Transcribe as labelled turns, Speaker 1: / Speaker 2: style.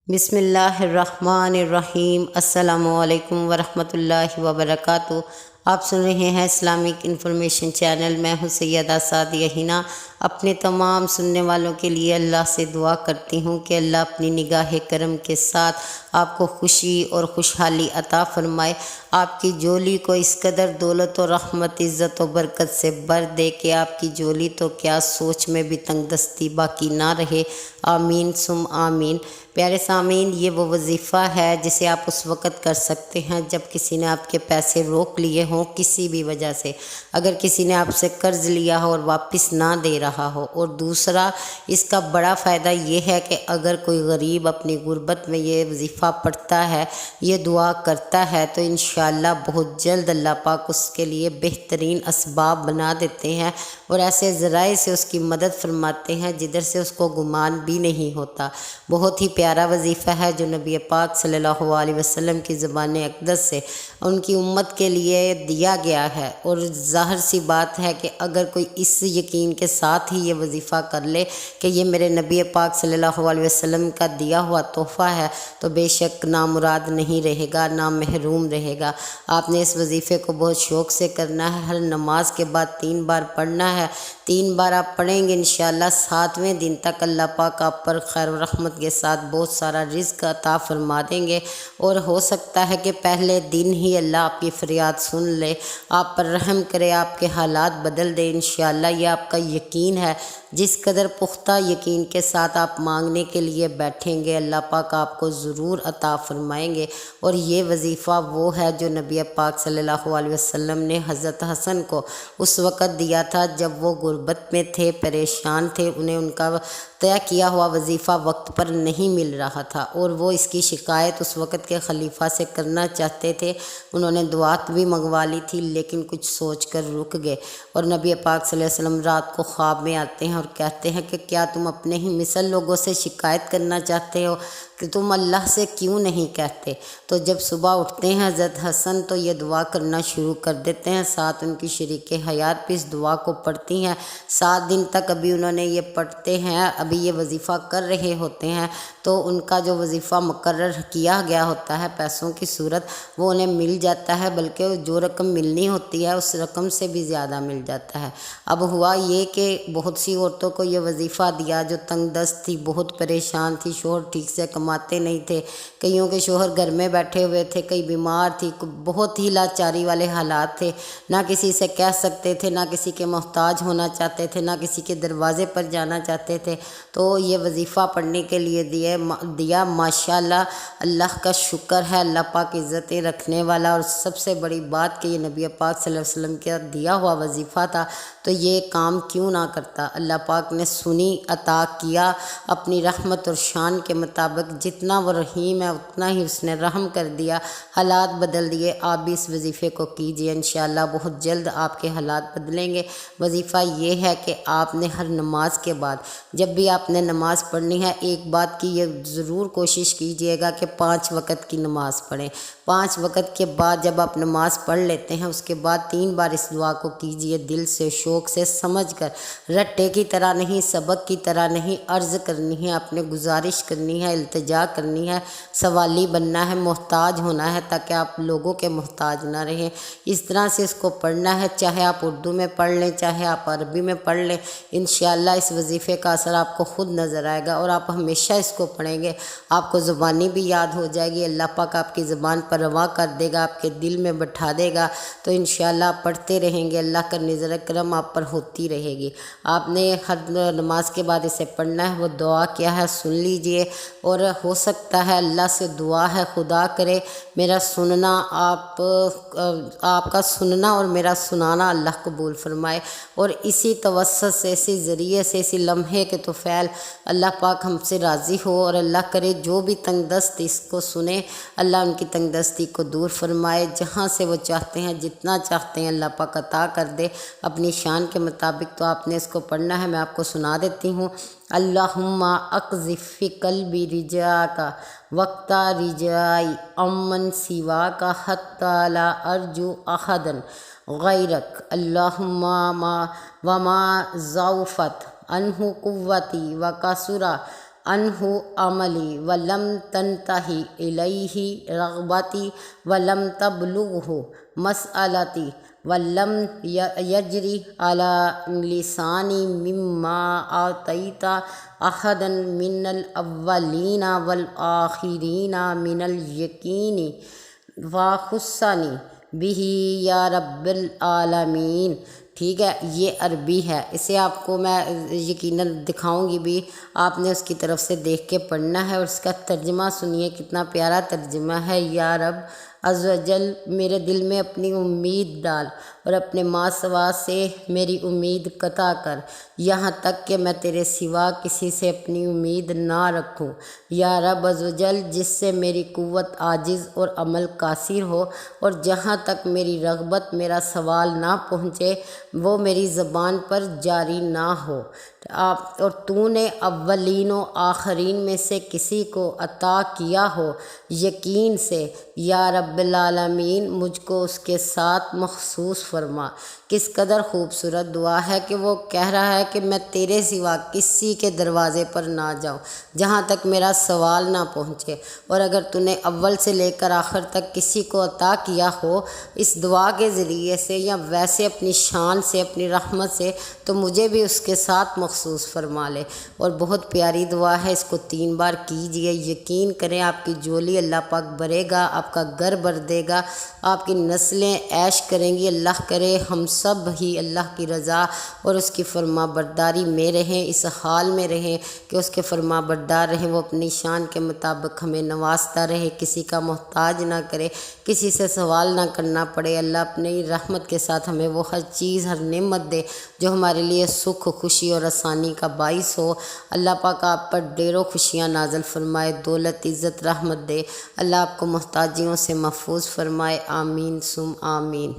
Speaker 1: بسم اللہ الرحمن الرحیم۔ السلام علیکم ورحمۃ اللہ وبرکاتہ۔ آپ سن رہے ہیں اسلامک انفارمیشن چینل۔ میں ہوں سیدہ سعدیہ ہنا۔ اپنے تمام سننے والوں کے لیے اللہ سے دعا کرتی ہوں کہ اللہ اپنی نگاہ کرم کے ساتھ آپ کو خوشی اور خوشحالی عطا فرمائے، آپ کی جولی کو اس قدر دولت و رحمت، عزت و برکت سے بھر دے کہ آپ کی جولی تو کیا سوچ میں بھی تنگ دستی باقی نہ رہے۔ آمین ثم آمین۔ پیارے سامعین، یہ وہ وظیفہ ہے جسے آپ اس وقت کر سکتے ہیں جب کسی نے آپ کے پیسے روک لیے ہوں کسی بھی وجہ سے، اگر کسی نے آپ سے قرض لیا ہو اور واپس نہ دے رہا ہو، اور دوسرا اس کا بڑا فائدہ یہ ہے کہ اگر کوئی غریب اپنی غربت میں یہ وظیفہ پڑھتا ہے، یہ دعا کرتا ہے، تو انشاءاللہ بہت جلد اللہ پاک اس کے لیے بہترین اسباب بنا دیتے ہیں اور ایسے ذرائع سے اس کی مدد فرماتے ہیں جدھر سے اس کو گمان بھی نہیں ہوتا۔ بہت ہی پیارا وظیفہ ہے جو نبی پاک صلی اللہ علیہ وسلم کی زبان اقدس سے ان کی امت کے لیے دیا گیا ہے، اور ظاہر سی بات ہے کہ اگر کوئی اس یقین کے ساتھ ہی یہ وظیفہ کر لے کہ یہ میرے نبی پاک صلی اللہ علیہ وسلم کا دیا ہوا تحفہ ہے، تو بے شک نامراد نہیں رہے گا، نہ محروم رہے گا۔ آپ نے اس وظیفے کو بہت شوق سے کرنا ہے۔ ہر نماز کے بعد 3 بار پڑھنا ہے۔ 3 بار آپ پڑھیں گے انشاءاللہ 7ویں دن تک اللہ پاک آپ پر خیر و رحمت کے ساتھ بہت سارا رزق عطا فرما دیں گے، اور ہو سکتا ہے کہ پہلے دن ہی اللہ آپ کی فریاد سن لے، آپ پر رحم کرے، آپ کے حالات بدل دے انشاءاللہ۔ یہ آپ کا یقین ہے، جس قدر پختہ یقین کے ساتھ آپ مانگنے کے لیے بیٹھیں گے اللہ پاک آپ کو ضرور عطا فرمائیں گے۔ اور یہ وظیفہ وہ ہے جو نبی پاک صلی اللہ علیہ وسلم نے حضرت حسن کو اس وقت دیا تھا جب وہ غربت میں تھے، پریشان تھے، انہیں ان کا طے کیا ہوا وظیفہ وقت پر نہیں مل رہا تھا، اور وہ اس کی شکایت اس وقت کے خلیفہ سے کرنا چاہتے تھے۔ انہوں نے دعات بھی منگوا لی تھی لیکن کچھ سوچ کر رک گئے، اور نبی پاک صلی اللہ علیہ وسلم رات کو خواب میں آتے ہیں اور کہتے ہیں کہ کیا تم اپنے ہی مثل لوگوں سے شکایت کرنا چاہتے ہو کہ تم اللہ سے کیوں نہیں کہتے؟ تو جب صبح اٹھتے ہیں حضرت حسن تو یہ دعا کرنا شروع کر دیتے ہیں، ساتھ ان کی شریک حیات بھی اس دعا کو پڑھتی ہیں۔ 7 دن تک ابھی انہوں نے یہ پڑھتے ہیں، ابھی یہ وظیفہ کر رہے ہوتے ہیں، تو ان کا جو وظیفہ مقرر کیا گیا ہوتا ہے پیسوں کی صورت، وہ انہیں مل جاتا ہے، بلکہ جو رقم ملنی ہوتی ہے اس رقم سے بھی زیادہ مل جاتا ہے۔ اب ہوا یہ کہ بہت سی عورتوں کو یہ وظیفہ دیا جو تنگ دست تھی، بہت پریشان تھی، شوہر ٹھیک سے کماتے نہیں تھے، کئیوں کے شوہر گھر میں بیٹھے ہوئے تھے، کئی بیمار تھی، بہت ہی لاچاری والے حالات تھے، نہ کسی سے کہہ سکتے تھے، نہ کسی کے محتاج ہونا چاہتے تھے، نہ کسی کے دروازے پر جانا چاہتے تھے، تو یہ وظیفہ پڑھنے کے لیے دیا۔ ماشاءاللہ اللہ کا شکر ہے، اللہ پاک عزتیں رکھنے والا، اور سب سے بڑی بات کہ یہ نبی پاک صلی اللہ علیہ وسلم کا دیا ہوا وظیفہ تھا، تو یہ کام کیوں نہ کرتا۔ اللہ پاک نے سنی، عطا کیا، اپنی رحمت اور شان کے مطابق، جتنا وہ رحیم ہے اتنا ہی اس نے رحم کر دیا، حالات بدل دیے۔ آپ بھی اس وظیفے کو کیجئے، انشاءاللہ بہت جلد آپ کے حالات بدلیں گے۔ وظیفہ یہ ہے کہ آپ نے ہر نماز کے بعد، جب بھی آپ نے نماز پڑھنی ہے، ایک بات کی یہ ضرور کوشش کیجئے گا کہ 5 وقت کی نماز پڑھیں۔ 5 وقت کے بعد جب آپ نماز پڑھ لیتے ہیں، اس کے بعد 3 بار اس دعا کو کیجئے، دل سے، شوق سے، سمجھ کر، رٹے کی طرح نہیں، سبق کی طرح نہیں، عرض کرنی ہے، آپ نے گزارش کرنی ہے، التجا کرنی ہے، سوالی بننا ہے، محتاج ہونا ہے تاکہ آپ لوگوں کے محتاج نہ رہیں۔ اس طرح سے اس کو پڑھنا ہے، چاہے آپ اردو میں پڑھ لیں، چاہے آپ عربی میں پڑھ لیں، انشاءاللہ اس وظیفے کا اثر آپ کو خود نظر آئے گا، اور آپ ہمیشہ اس کو پڑھیں گے، آپ کو زبانی بھی یاد ہو جائے گی، اللہ پاک آپ کی زبان پر رواں کر دے گا، آپ کے دل میں بٹھا دے گا، تو انشاءاللہ آپ پڑھتے رہیں گے، اللہ کا نظر کرم آپ پر ہوتی رہے گی۔ آپ نے ہر نماز کے بعد اسے پڑھنا ہے۔ وہ دعا کیا ہے سن لیجئے، اور ہو سکتا ہے اللہ سے دعا ہے خدا کرے میرا سننا، آپ کا سننا اور میرا سنانا اللہ قبول فرمائے، اور اسی توسط سے، اسی ذریعے سے، اسی لمحے کے طفیل اللہ پاک ہم سے راضی ہو، اور اللہ کرے جو بھی تنگ دست اس کو سنے، اللہ ان کی تنگ دستی کو دور فرمائے، جہاں سے وہ چاہتے ہیں، جتنا چاہتے ہیں اللہ پاک عطا کر دے اپنی شان کے مطابق۔ تو آپ نے اس کو پڑھنا ہے، میں آپ کو سنا دیتی ہوں۔ اللہم اقذف فی قلبی رجاک وقت رجائی امن سواک حتی لا ارجو احدا غیرک، اللہم وما ضعفت عنہ قوتی وکثر انہو عملی ولم تنتہی الیہ رغبتی ولم تبلغہ مسئلتی ولم یجری علی لسانی مما آتیت احدا من الاولین والآخرین من الیقین واخصنی بہ یا رب العالمین۔ ٹھیک ہے، یہ عربی ہے، اسے آپ کو میں یقیناً دکھاؤں گی بھی، آپ نے اس کی طرف سے دیکھ کے پڑھنا ہے، اور اس کا ترجمہ سنیے، کتنا پیارا ترجمہ ہے۔ یا رب عز و جل، میرے دل میں اپنی امید ڈال اور اپنے ماں سوا سے میری امید قطع کر، یہاں تک کہ میں تیرے سوا کسی سے اپنی امید نہ رکھوں۔ یا رب عز و جل، جس سے میری قوت عاجز اور عمل قاصر ہو، اور جہاں تک میری رغبت میرا سوال نہ پہنچے وہ میری زبان پر جاری نہ ہو، اور تو نے اولین و آخرین میں سے کسی کو عطا کیا ہو یقین سے، یا رب العالمین مجھ کو اس کے ساتھ مخصوص فرما۔ کس قدر خوبصورت دعا ہے کہ وہ کہہ رہا ہے کہ میں تیرے سوا کسی کے دروازے پر نہ جاؤں جہاں تک میرا سوال نہ پہنچے، اور اگر تو نے اول سے لے کر آخر تک کسی کو عطا کیا ہو اس دعا کے ذریعے سے یا ویسے اپنی شان سے، اپنی رحمت سے، تو مجھے بھی اس کے ساتھ مخصوص فرما لے۔ اور بہت پیاری دعا ہے، اس کو 3 بار کیجئے، یقین کریں آپ کی جھولی اللہ پاک بھرے گا، آپ کا گھر بھر دے گا، آپ کی نسلیں عیش کریں گی۔ اللہ کرے ہم سب ہی اللہ کی رضا اور اس کی فرما برداری میں رہیں، اس حال میں رہیں کہ اس کے فرما بردار رہیں، وہ اپنی شان کے مطابق ہمیں نوازتا رہے، کسی کا محتاج نہ کرے، کسی سے سوال نہ کرنا پڑے۔ اللہ اپنی رحمت کے ساتھ ہمیں وہ ہر چیز، ہر نعمت دے جو ہمارے لیے سکھ، خوشی اور آسانی کا باعث ہو۔ اللہ پاک آپ پر ڈھیروں خوشیاں نازل فرمائے، دولت، عزت، رحمت دے۔ اللہ آپ کو محتاجیوں سے محفوظ فرمائے، آمین ثم آمین۔